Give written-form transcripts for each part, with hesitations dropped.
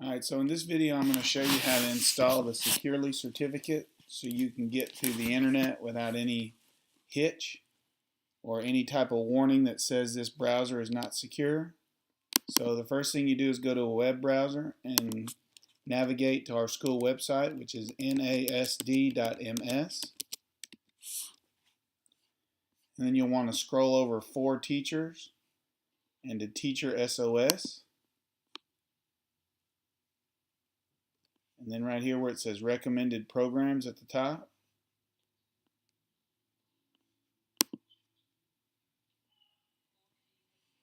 Alright, so in this video I'm going to show you how to install the Securly certificate so you can get to the internet without any hitch or any type of warning that says this browser is not secure. So the first thing you do is go to a web browser and navigate to our school website, which is nasd.ms. And then you'll want to scroll over For Teachers and to Teacher SOS. And then right here where it says recommended programs at the top.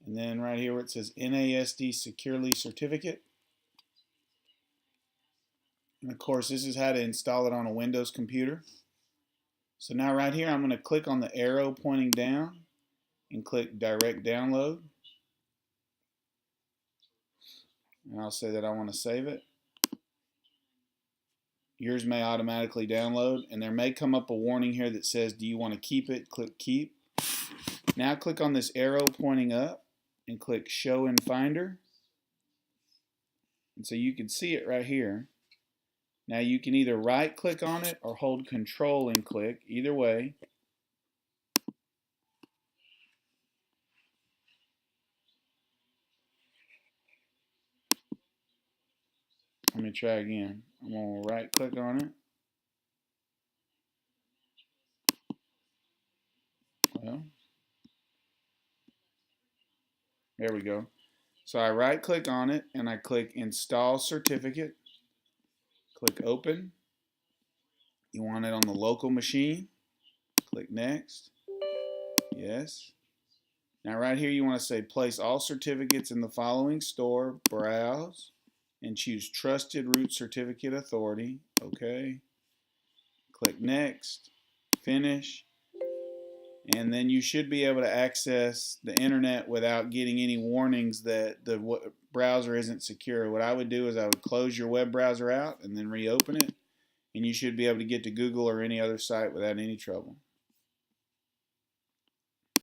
And then right here where it says NASD Securly Certificate. And of course this is how to install it on a Windows computer. So now right here I'm going to click on the arrow pointing down and click Direct Download. And I'll say that I want to save it. Yours may automatically download, and there may come up a warning here that says, do you want to keep it? Click Keep. Now click on this arrow pointing up and click Show in Finder. And so you can see it right here. Now you can either right click on it or hold Control and click, either way. Let me try again. I'm going to right click on it. Well, there we go. So I right click on it and I click Install Certificate. Click Open. You want it on the local machine. Click Next. Yes. Now right here you want to say place all certificates in the following store. Browse. And choose Trusted Root Certificate Authority. Okay. Click Next. Finish. And then you should be able to access the internet without getting any warnings that the browser isn't secure. What I would do is I would close your web browser out and then reopen it, and you should be able to get to Google or any other site without any trouble.